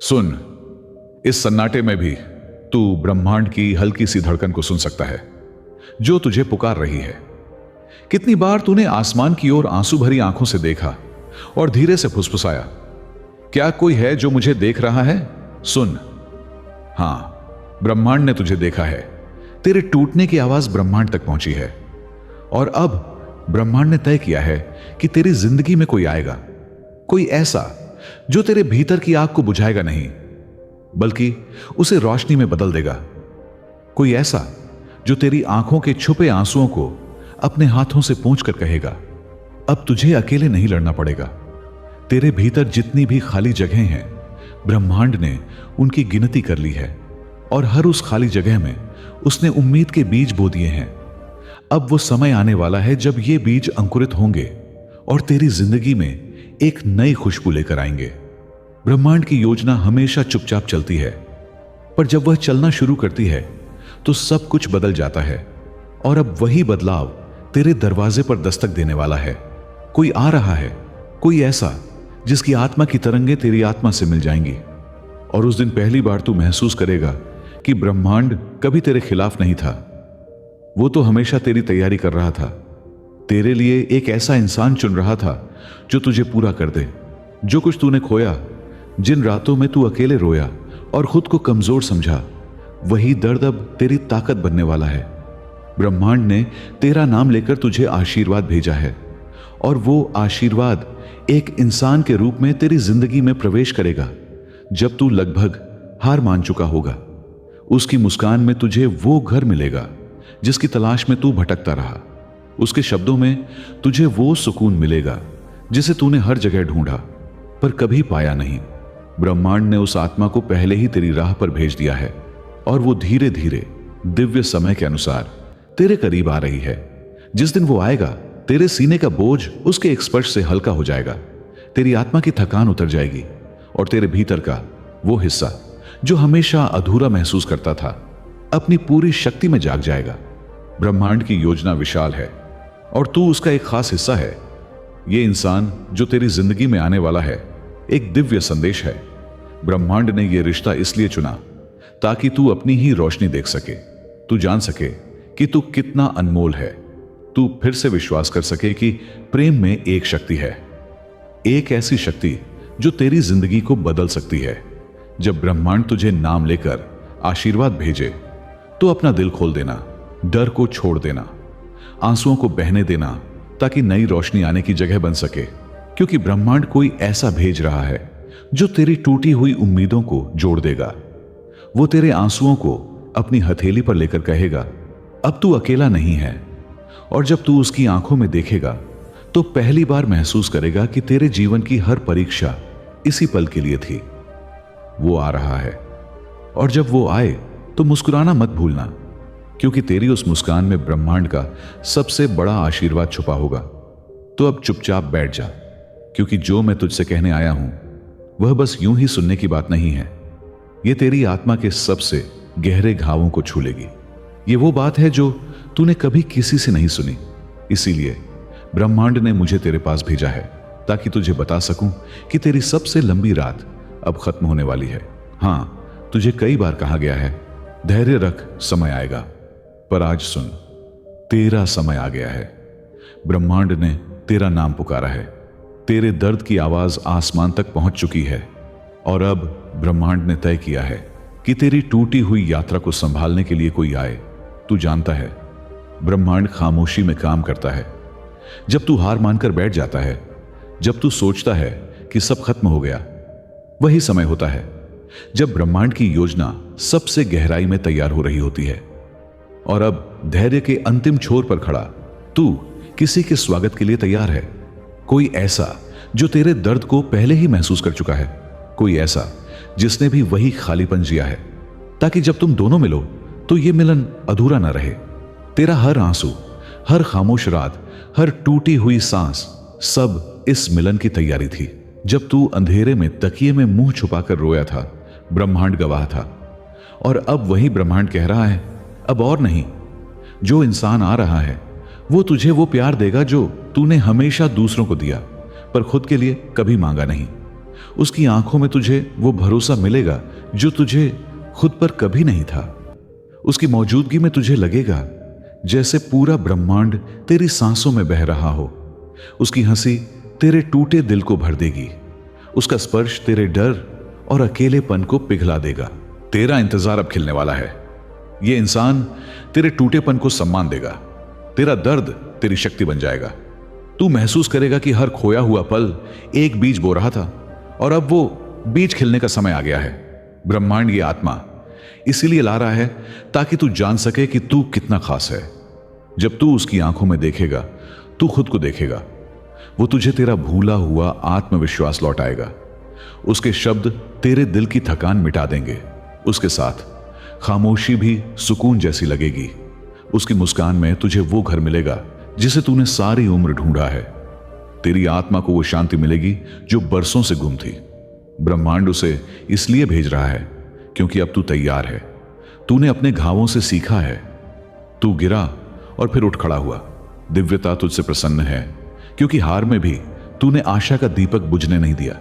सुन, इस सन्नाटे में भी तू ब्रह्मांड की हल्की सी धड़कन को सुन सकता है जो तुझे पुकार रही है। कितनी बार तूने आसमान की ओर आंसू भरी आंखों से देखा और धीरे से फुसफुसाया, क्या कोई है जो मुझे देख रहा है? सुन, हां, ब्रह्मांड ने तुझे देखा है। तेरे टूटने की आवाज ब्रह्मांड तक पहुंची है और अब ब्रह्मांड ने तय किया है कि तेरी जिंदगी में कोई आएगा, कोई ऐसा जो तेरे भीतर की आग को बुझाएगा नहीं बल्कि उसे रोशनी में बदल देगा। कोई ऐसा जो तेरी आंखों के छुपे आंसुओं को अपने हाथों से पोंछकर कहेगा, अब तुझे अकेले नहीं लड़ना पड़ेगा। तेरे भीतर जितनी भी खाली जगहें हैं, ब्रह्मांड ने उनकी गिनती कर ली है और हर उस खाली जगह में उसने उम्मीद के बीज बो दिए हैं। अब वो समय आने वाला है जब ये बीज अंकुरित होंगे और तेरी जिंदगी में एक नई खुशबू लेकर आएंगे। ब्रह्मांड की योजना हमेशा चुपचाप चलती है, पर जब वह चलना शुरू करती है तो सब कुछ बदल जाता है और अब वही बदलाव तेरे दरवाजे पर दस्तक देने वाला है। कोई आ रहा है, कोई ऐसा जिसकी आत्मा की तरंगें तेरी आत्मा से मिल जाएंगी और उस दिन पहली बार तू महसूस करेगा कि ब्रह्मांड कभी तेरे खिलाफ नहीं था। वो तो हमेशा तेरी तैयारी कर रहा था, तेरे लिए एक ऐसा इंसान चुन रहा था जो तुझे पूरा कर दे। जो कुछ तूने खोया, जिन रातों में तू अकेले रोया और खुद को कमजोर समझा, वही दर्द अब तेरी ताकत बनने वाला है। ब्रह्मांड ने तेरा नाम लेकर तुझे आशीर्वाद भेजा है और वो आशीर्वाद एक इंसान के रूप में तेरी जिंदगी में प्रवेश करेगा जब तू लगभग हार मान चुका होगा। उसकी मुस्कान में तुझे वो घर मिलेगा जिसकी तलाश में तू भटकता रहा। उसके शब्दों में तुझे वो सुकून मिलेगा जिसे तूने हर जगह ढूंढा पर कभी पाया नहीं। ब्रह्मांड ने उस आत्मा को पहले ही तेरी राह पर भेज दिया है और वो धीरे धीरे दिव्य समय के अनुसार तेरे करीब आ रही है। जिस दिन वो आएगा, तेरे सीने का बोझ उसके एक स्पर्श से हल्का हो जाएगा, तेरी आत्मा की थकान उतर जाएगी और तेरे भीतर का वो हिस्सा जो हमेशा अधूरा महसूस करता था अपनी पूरी शक्ति में जाग जाएगा। ब्रह्मांड की योजना विशाल है और तू उसका एक खास हिस्सा है। ये इंसान जो तेरी जिंदगी में आने वाला है एक दिव्य संदेश है। ब्रह्मांड ने यह रिश्ता इसलिए चुना ताकि तू अपनी ही रोशनी देख सके, तू जान सके कि तू कितना अनमोल है, तू फिर से विश्वास कर सके कि प्रेम में एक शक्ति है, एक ऐसी शक्ति जो तेरी जिंदगी को बदल सकती है। जब ब्रह्मांड तुझे नाम लेकर आशीर्वाद भेजे तो अपना दिल खोल देना, डर को छोड़ देना, आंसुओं को बहने देना ताकि नई रोशनी आने की जगह बन सके। क्योंकि ब्रह्मांड कोई ऐसा भेज रहा है जो तेरी टूटी हुई उम्मीदों को जोड़ देगा। वो तेरे आंसुओं को अपनी हथेली पर लेकर कहेगा, अब तू अकेला नहीं है। और जब तू उसकी आंखों में देखेगा तो पहली बार महसूस करेगा कि तेरे जीवन की हर परीक्षा इसी पल के लिए थी। वो आ रहा है और जब वो आए तो मुस्कुराना मत भूलना, क्योंकि तेरी उस मुस्कान में ब्रह्मांड का सबसे बड़ा आशीर्वाद छुपा होगा। तो अब चुपचाप बैठ जा, क्योंकि जो मैं तुझसे कहने आया हूं वह बस यूं ही सुनने की बात नहीं है। यह तेरी आत्मा के सबसे गहरे घावों को छू लेगी। ये वो बात है जो तूने कभी किसी से नहीं सुनी। इसीलिए ब्रह्मांड ने मुझे तेरे पास भेजा है ताकि तुझे बता सकूं कि तेरी सबसे लंबी रात अब खत्म होने वाली है। हां, तुझे कई बार कहा गया है, धैर्य रख, समय आएगा, पर आज सुन, तेरा समय आ गया है। ब्रह्मांड ने तेरा नाम पुकारा है, तेरे दर्द की आवाज आसमान तक पहुंच चुकी है और अब ब्रह्मांड ने तय किया है कि तेरी टूटी हुई यात्रा को संभालने के लिए कोई आए। तू जानता है, ब्रह्मांड खामोशी में काम करता है। जब तू हार मानकर बैठ जाता है, जब तू सोचता है कि सब खत्म हो गया, वही समय होता है जब ब्रह्मांड की योजना सबसे गहराई में तैयार हो रही होती है। और अब धैर्य के अंतिम छोर पर खड़ा तू किसी के स्वागत के लिए तैयार है। कोई ऐसा जो तेरे दर्द को पहले ही महसूस कर चुका है, कोई ऐसा जिसने भी वही खालीपन जिया है, ताकि जब तुम दोनों मिलो तो यह मिलन अधूरा ना रहे। तेरा हर आंसू, हर खामोश रात, हर टूटी हुई सांस, सब इस मिलन की तैयारी थी। जब तू अंधेरे में तकिए में मुंह छुपाकर रोया था, ब्रह्मांड गवाह था और अब वही ब्रह्मांड कह रहा है, अब और नहीं। जो इंसान आ रहा है वो तुझे वो प्यार देगा जो तूने हमेशा दूसरों को दिया पर खुद के लिए कभी मांगा नहीं। उसकी आंखों में तुझे वो भरोसा मिलेगा जो तुझे खुद पर कभी नहीं था। उसकी मौजूदगी में तुझे लगेगा जैसे पूरा ब्रह्मांड तेरी सांसों में बह रहा हो। उसकी हंसी तेरे टूटे दिल को भर देगी। उसका स्पर्श तेरे डर और अकेलेपन को पिघला देगा। तेरा इंतजार अब खिलने वाला है। यह इंसान तेरे टूटेपन को सम्मान देगा। तेरा दर्द तेरी शक्ति बन जाएगा। तू महसूस करेगा कि हर खोया हुआ पल एक बीज बो रहा था और अब वो बीज खिलने का समय आ गया है। ब्रह्मांड ये आत्मा इसीलिए ला रहा है ताकि तू जान सके कि तू कितना खास है। जब तू उसकी आंखों में देखेगा, तू खुद को देखेगा। वो तुझे तेरा भूला हुआ आत्मविश्वास लौटाएगा। उसके शब्द तेरे दिल की थकान मिटा देंगे। उसके साथ खामोशी भी सुकून जैसी लगेगी। उसकी मुस्कान में तुझे वो घर मिलेगा जिसे तूने सारी उम्र ढूंढा है। तेरी आत्मा को वो शांति मिलेगी जो बरसों से गुम थी। ब्रह्मांड उसे इसलिए भेज रहा है क्योंकि अब तू तैयार है। तूने अपने घावों से सीखा है। तू गिरा और फिर उठ खड़ा हुआ। दिव्यता तुझसे प्रसन्न है क्योंकि हार में भी तूने आशा का दीपक बुझने नहीं दिया।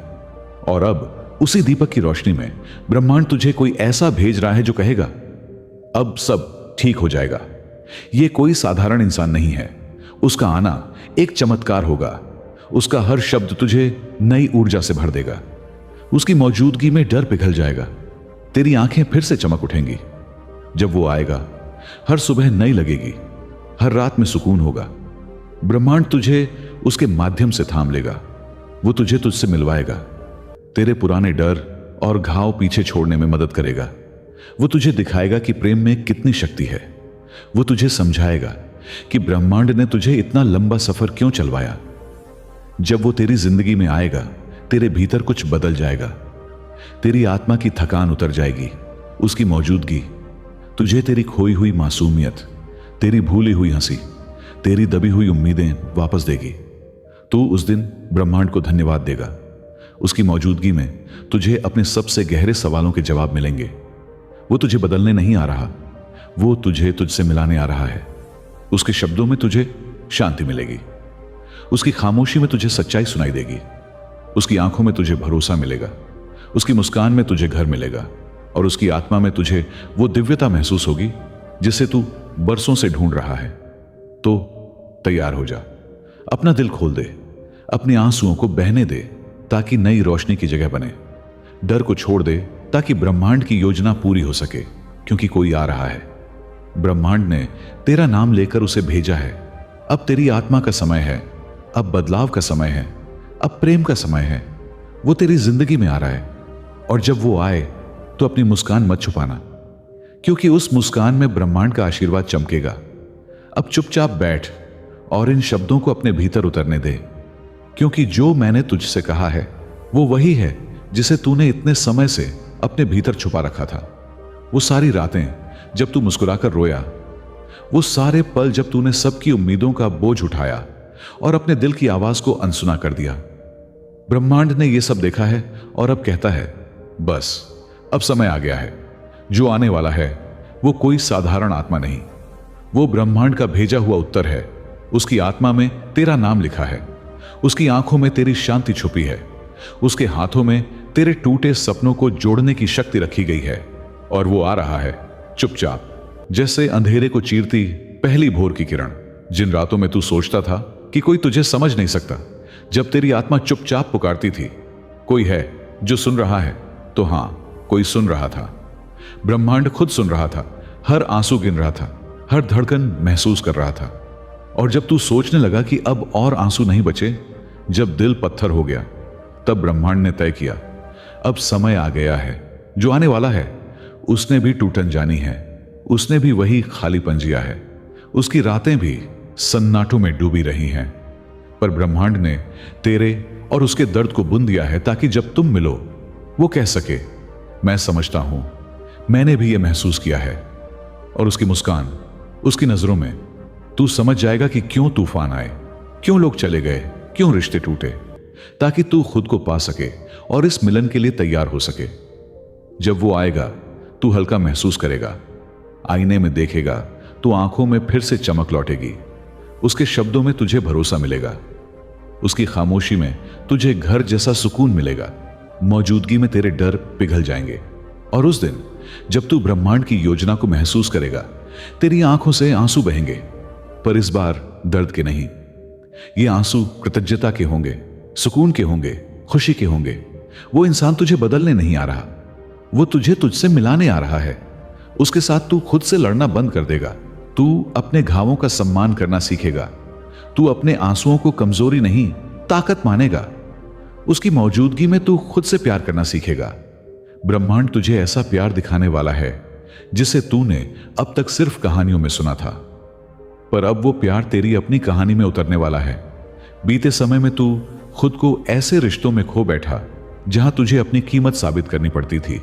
और अब उसी दीपक की रोशनी में ब्रह्मांड तुझे कोई ऐसा भेज रहा है जो कहेगा अब सब ठीक हो जाएगा। यह कोई साधारण इंसान नहीं है। उसका आना एक चमत्कार होगा। उसका हर शब्द तुझे नई ऊर्जा से भर देगा। उसकी मौजूदगी में डर पिघल जाएगा। तेरी आंखें फिर से चमक उठेंगी। जब वो आएगा, हर सुबह नई लगेगी। हर रात में सुकून होगा। ब्रह्मांड तुझे उसके माध्यम से थाम लेगा। वो तुझे तुझसे मिलवाएगा। तेरे पुराने डर और घाव पीछे छोड़ने में मदद करेगा। वो तुझे दिखाएगा कि प्रेम में कितनी शक्ति है। वो तुझे समझाएगा कि ब्रह्मांड ने तुझे इतना लंबा सफर क्यों चलवाया। जब वो तेरी जिंदगी में आएगा, तेरे भीतर कुछ बदल जाएगा। तेरी आत्मा की थकान उतर जाएगी। उसकी मौजूदगी तुझे तेरी खोई हुई मासूमियत, तेरी भूली हुई हंसी, तेरी दबी हुई उम्मीदें वापस देगी। तू उस दिन ब्रह्मांड को धन्यवाद देगा। उसकी मौजूदगी में तुझे अपने सबसे गहरे सवालों के जवाब मिलेंगे। वो तुझे बदलने नहीं आ रहा, वो तुझे तुझसे मिलाने आ रहा है। उसके शब्दों में तुझे शांति मिलेगी। उसकी खामोशी में तुझे सच्चाई सुनाई देगी। उसकी आंखों में तुझे भरोसा मिलेगा। उसकी मुस्कान में तुझे घर मिलेगा और उसकी आत्मा में तुझे वो दिव्यता महसूस होगी जिसे तू बरसों से ढूंढ रहा है। तो तैयार हो जा। अपना दिल खोल दे। अपने आंसुओं को बहने दे ताकि नई रोशनी की जगह बने। डर को छोड़ दे ताकि ब्रह्मांड की योजना पूरी हो सके, क्योंकि कोई आ रहा है। ब्रह्मांड ने तेरा नाम लेकर उसे भेजा है। अब तेरी आत्मा का समय है। अब बदलाव का समय है। अब प्रेम का समय है। वो तेरी जिंदगी में आ रहा है और जब वो आए तो अपनी मुस्कान मत छुपाना, क्योंकि उस मुस्कान में ब्रह्मांड का आशीर्वाद चमकेगा। अब चुपचाप बैठ और इन शब्दों को अपने भीतर उतरने दे, क्योंकि जो मैंने तुझसे कहा है वो वही है जिसे तूने इतने समय से अपने भीतर छुपा रखा था। वो सारी रातें जब तू मुस्कुराकर रोया, वो सारे पल जब तूने सबकी उम्मीदों का बोझ उठाया और अपने दिल की आवाज को अनसुना कर दिया। ब्रह्मांड ने यह सब देखा है और अब कहता है बस अब समय आ गया है। जो आने वाला है वो कोई साधारण आत्मा नहीं, वो ब्रह्मांड का भेजा हुआ उत्तर है। उसकी आत्मा में तेरा नाम लिखा है। उसकी आंखों में तेरी शांति छुपी है। उसके हाथों में तेरे टूटे सपनों को जोड़ने की शक्ति रखी गई है और वो आ रहा है चुपचाप, जैसे अंधेरे को चीरती पहली भोर की किरण। जिन रातों में तू सोचता था कि कोई तुझे समझ नहीं सकता, जब तेरी आत्मा चुपचाप पुकारती थी कोई है जो सुन रहा है, तो हां, कोई सुन रहा था। ब्रह्मांड खुद सुन रहा था। हर आंसू गिन रहा था। हर धड़कन महसूस कर रहा था। और जब तू सोचने लगा कि अब और आंसू नहीं बचे, जब दिल पत्थर हो गया, तब ब्रह्मांड ने तय किया अब समय आ गया है। जो आने वाला है उसने भी टूटन जानी है। उसने भी वही खालीपन जिया है। उसकी रातें भी सन्नाटों में डूबी रही हैं, पर ब्रह्मांड ने तेरे और उसके दर्द को बुन दिया है ताकि जब तुम मिलो वो कह सके मैं समझता हूं, मैंने भी यह महसूस किया है। और उसकी मुस्कान, उसकी नजरों में तू समझ जाएगा कि क्यों तूफान आए, क्यों लोग चले गए, क्यों रिश्ते टूटे, ताकि तू खुद को पा सके और इस मिलन के लिए तैयार हो सके। जब वो आएगा तू हल्का महसूस करेगा। आईने में देखेगा तो आंखों में फिर से चमक लौटेगी। उसके शब्दों में तुझे भरोसा मिलेगा। उसकी खामोशी में तुझे घर जैसा सुकून मिलेगा। मौजूदगी में तेरे डर पिघल जाएंगे। और उस दिन जब तू ब्रह्मांड की योजना को महसूस करेगा, तेरी आंखों से आंसू बहेंगे, पर इस बार दर्द के नहीं। ये आंसू कृतज्ञता के होंगे, सुकून के होंगे, खुशी के होंगे। वो इंसान तुझे बदलने नहीं आ रहा, वो तुझसे मिलाने आ रहा है। उसके साथ तू खुद से लड़ना बंद कर देगा। तू अपने घावों का सम्मान करना सीखेगा। तू अपने आंसुओं को कमजोरी नहीं, ताकत मानेगा। उसकी मौजूदगी में तू खुद से प्यार करना सीखेगा। ब्रह्मांड तुझे ऐसा प्यार दिखाने वाला है जिसे तूने अब तक सिर्फ कहानियों में सुना था, पर अब वो प्यार तेरी अपनी कहानी में उतरने वाला है। बीते समय में तू खुद को ऐसे रिश्तों में खो बैठा जहां तुझे अपनी कीमत साबित करनी पड़ती थी,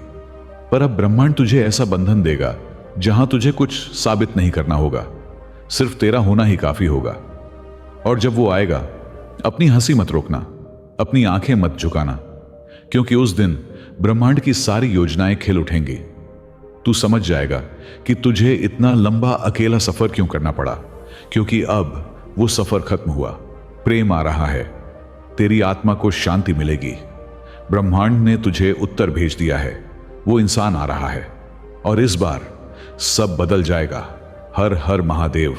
पर अब ब्रह्मांड तुझे ऐसा बंधन देगा जहां तुझे कुछ साबित नहीं करना होगा, सिर्फ तेरा होना ही काफी होगा। और जब वो आएगा, अपनी हंसी मत रोकना, अपनी आंखें मत झुकाना, क्योंकि उस दिन ब्रह्मांड की सारी योजनाएं खिल उठेंगी। तू समझ जाएगा कि तुझे इतना लंबा अकेला सफर क्यों करना पड़ा, क्योंकि अब वो सफर खत्म हुआ। प्रेम आ रहा है, तेरी आत्मा को शांति मिलेगी। ब्रह्मांड ने तुझे उत्तर भेज दिया है, वो इंसान आ रहा है, और इस बार सब बदल जाएगा। हर हर महादेव।